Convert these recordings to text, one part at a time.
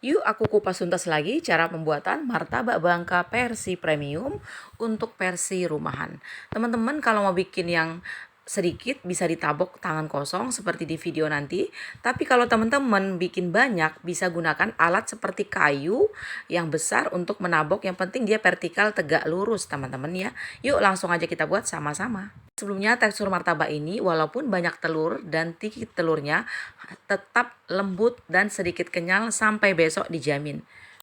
Yuk aku kupas tuntas lagi cara pembuatan martabak bangka versi premium untuk versi rumahan. Teman-teman kalau mau bikin yang sedikit bisa ditabok tangan kosong seperti di video nanti. Tapi kalau teman-teman bikin banyak bisa gunakan alat seperti kayu yang besar untuk menabok. Yang penting dia vertikal tegak lurus teman-teman ya. Yuk langsung aja kita buat sama-sama. Sebelumnya tekstur martabak ini walaupun banyak telur dan dikit telurnya tetap lembut dan sedikit kenyal sampai besok dijamin.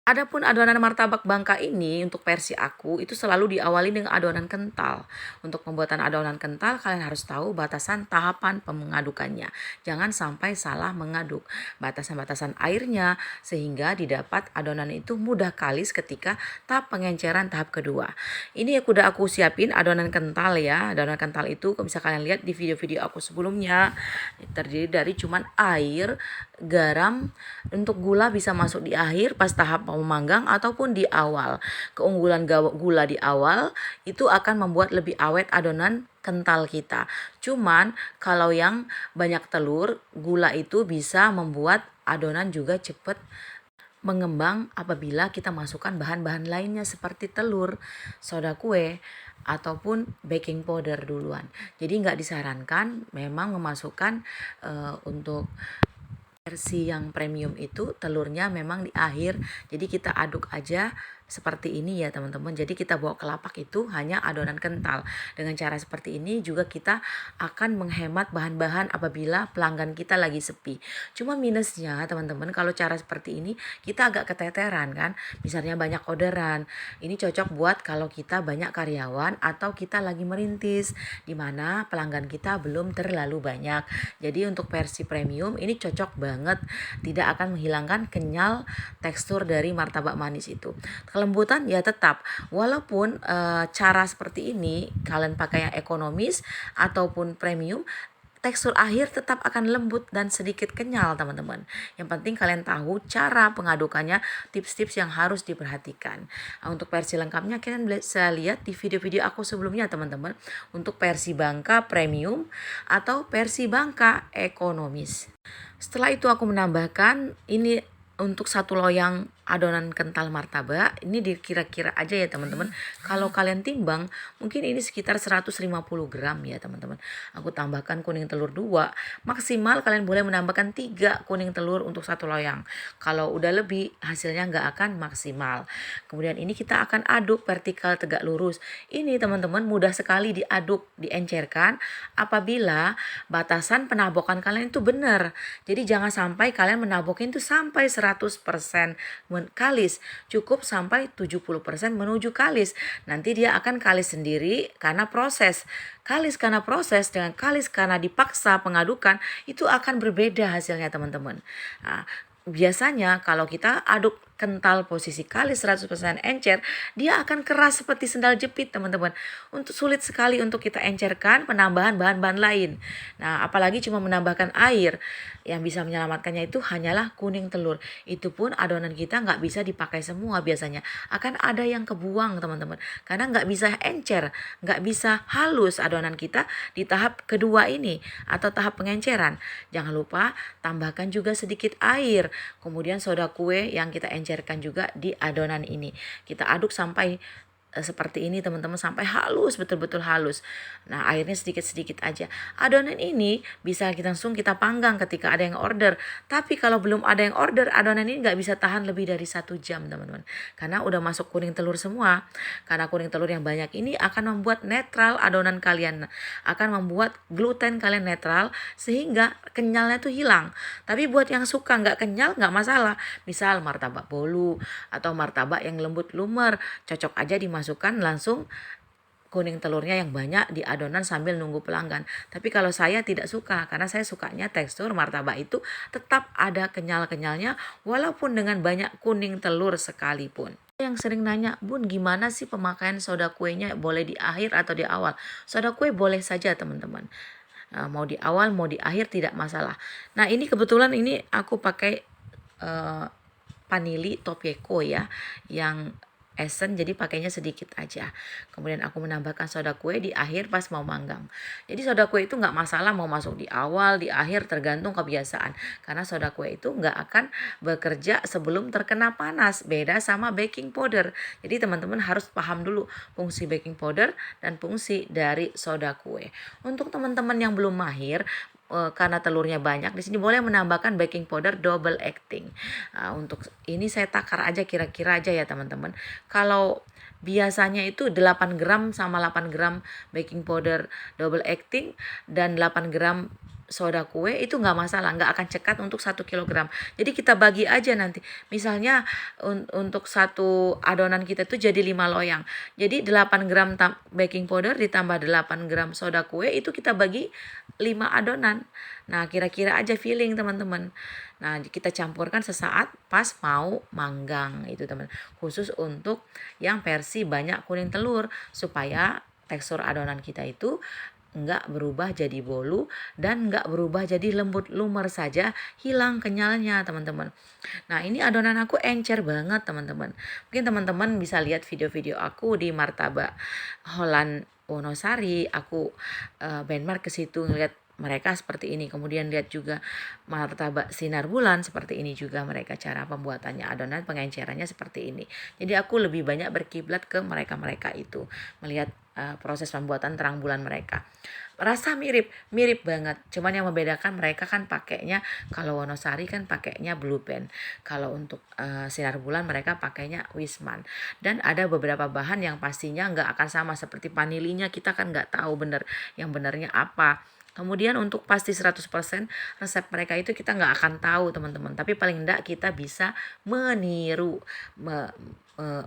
Adapun adonan martabak bangka ini untuk versi aku itu selalu diawali dengan adonan kental. Untuk pembuatan adonan kental kalian harus tahu batasan tahapan mengadukannya. Jangan sampai salah mengaduk. Batasan-batasan airnya sehingga didapat adonan itu mudah kalis ketika tahap pengenceran tahap kedua. Ini udah aku siapin adonan kental ya. Adonan kental itu bisa kalian lihat di video-video aku sebelumnya. Terdiri dari cuman air, garam, untuk gula bisa masuk di akhir pas tahap memanggang ataupun di awal. Keunggulan gula di awal itu akan membuat lebih awet adonan kental kita. Cuman kalau yang banyak telur, gula itu bisa membuat adonan juga cepet mengembang apabila kita masukkan bahan-bahan lainnya seperti telur, soda kue, ataupun baking powder duluan. Jadi nggak disarankan memang memasukkan untuk versi yang premium itu telurnya memang di akhir. Jadi kita aduk aja seperti ini ya teman-teman. Jadi kita bawa ke lapak itu hanya adonan kental. Dengan cara seperti ini juga kita akan menghemat bahan-bahan apabila pelanggan kita lagi sepi. Cuma minusnya teman-teman kalau cara seperti ini kita agak keteteran kan. Misalnya banyak orderan. Ini cocok buat kalau kita banyak karyawan atau kita lagi merintis di mana pelanggan kita belum terlalu banyak. Jadi untuk versi premium ini cocok banget, tidak akan menghilangkan kenyal tekstur dari martabak manis itu. Kelembutan ya tetap, walaupun cara seperti ini kalian pakai yang ekonomis ataupun premium, tekstur akhir tetap akan lembut dan sedikit kenyal teman-teman. Yang penting kalian tahu cara pengadukannya, tips-tips yang harus diperhatikan. Nah, untuk versi lengkapnya kalian bisa lihat di video-video aku sebelumnya teman-teman. Untuk versi bangka premium atau versi bangka ekonomis. Setelah itu aku menambahkan ini untuk satu loyang adonan kental martabak. Ini dikira-kira aja ya teman-teman. Kalau kalian timbang mungkin ini sekitar 150 gram ya teman-teman. Aku tambahkan kuning telur 2. Maksimal kalian boleh menambahkan 3 kuning telur untuk satu loyang. Kalau udah lebih hasilnya nggak akan maksimal. Kemudian ini kita akan aduk vertikal tegak lurus. Ini teman-teman mudah sekali diaduk, diencerkan apabila batasan penabokan kalian itu benar. Jadi jangan sampai kalian menabokin itu sampai 100% kalis. Cukup sampai 70% menuju kalis. Nanti dia akan kalis sendiri karena proses. Kalis karena proses dengan kalis karena dipaksa pengadukan itu akan berbeda hasilnya teman-teman. Nah, biasanya kalau kita aduk kental posisi kalis 100% encer, dia akan keras seperti sendal jepit teman-teman. Untuk sulit sekali untuk kita encerkan penambahan bahan-bahan lain. Nah, apalagi cuma menambahkan air. Yang bisa menyelamatkannya itu hanyalah kuning telur. Itu pun adonan kita nggak bisa dipakai semua biasanya. Akan ada yang kebuang teman-teman. Karena nggak bisa encer, nggak bisa halus adonan kita di tahap kedua ini atau tahap pengenceran. Jangan lupa tambahkan juga sedikit air. Kemudian soda kue yang kita encerkan juga di adonan ini. Kita aduk sampai seperti ini teman-teman, sampai halus, betul-betul halus. Nah airnya sedikit-sedikit aja. Adonan ini bisa kita langsung kita panggang ketika ada yang order. Tapi kalau belum ada yang order, adonan ini nggak bisa tahan lebih dari 1 jam teman-teman. Karena udah masuk kuning telur semua. Karena kuning telur yang banyak ini akan membuat netral adonan kalian. Akan membuat gluten kalian netral sehingga kenyalnya tuh hilang. Tapi buat yang suka nggak kenyal nggak masalah. Misal martabak bolu atau martabak yang lembut lumer, cocok aja dimasukkan langsung kuning telurnya yang banyak di adonan sambil nunggu pelanggan. Tapi kalau saya tidak suka karena saya sukanya tekstur martabak itu tetap ada kenyal-kenyalnya walaupun dengan banyak kuning telur sekalipun. Yang sering nanya, Bun gimana sih pemakaian soda kuenya, boleh di akhir atau di awal? Soda kue boleh saja teman-teman. Nah, mau di awal mau di akhir tidak masalah. Nah ini kebetulan ini aku pakai Panili Topeko ya, yang esen, jadi pakainya sedikit aja. Kemudian aku menambahkan soda kue di akhir pas mau manggang. Jadi soda kue itu nggak masalah mau masuk di awal, di akhir, tergantung kebiasaan. Karena soda kue itu nggak akan bekerja sebelum terkena panas. Beda sama baking powder. Jadi teman-teman harus paham dulu fungsi baking powder dan fungsi dari soda kue. Untuk teman-teman yang belum mahir, karena telurnya banyak, di sini boleh menambahkan baking powder double acting. Untuk ini saya takar aja kira-kira aja ya teman-teman. Kalau biasanya itu 8 gram sama 8 gram baking powder double acting dan 8 gram soda kue itu nggak masalah, nggak akan cekat untuk 1 kilogram. Jadi kita bagi aja nanti. Misalnya untuk satu adonan kita itu jadi 5 loyang. Jadi 8 gram baking powder ditambah 8 gram soda kue itu kita bagi 5 adonan. Nah, kira-kira aja feeling teman-teman. Nah, kita campurkan sesaat pas mau manggang itu teman. Khusus untuk yang versi banyak kuning telur supaya tekstur adonan kita itu nggak berubah jadi bolu dan nggak berubah jadi lembut, lumer saja, hilang kenyalnya teman-teman. Nah, ini adonan aku encer banget teman-teman. Mungkin teman-teman bisa lihat video-video aku di Martabak Holland Wonosari. Aku benchmark ke situ ngeliat mereka seperti ini. Kemudian lihat juga martabak sinar bulan seperti ini juga mereka cara pembuatannya, adonan pengencerannya seperti ini. Jadi aku lebih banyak berkiblat ke mereka-mereka itu, melihat proses pembuatan terang bulan mereka. Rasa mirip banget. Cuman yang membedakan mereka kan pakainya, kalau Wonosari kan pakainya Blue Band. Kalau untuk sinar bulan mereka pakainya Wisman. Dan ada beberapa bahan yang pastinya nggak akan sama, seperti vanilinya kita kan nggak tahu bener yang benernya apa. Kemudian untuk pasti 100% resep mereka itu kita nggak akan tahu teman-teman. Tapi paling enggak kita bisa meniru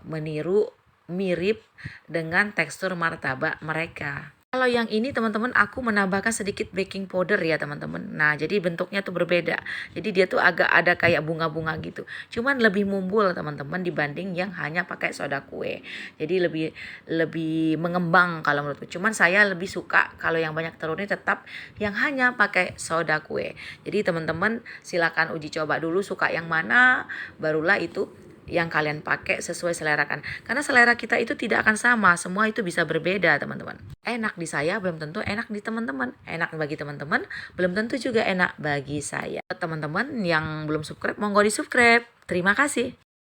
meniru mirip dengan tekstur martabak mereka. Kalau yang ini teman-teman aku menambahkan sedikit baking powder ya teman-teman. Nah, jadi bentuknya tuh berbeda. Jadi dia tuh agak ada kayak bunga-bunga gitu. Cuman lebih mumbul teman-teman dibanding yang hanya pakai soda kue. Jadi lebih lebih mengembang kalau menurutku. Cuman saya lebih suka kalau yang banyak telurnya tetap yang hanya pakai soda kue. Jadi teman-teman silakan uji coba dulu suka yang mana, barulah itu yang kalian pakai sesuai selera kan. Karena selera kita itu tidak akan sama, semua itu bisa berbeda teman-teman. Enak di saya belum tentu enak di teman-teman. Enak bagi teman-teman belum tentu juga enak bagi saya. Teman-teman yang belum subscribe, monggo di subscribe. Terima kasih.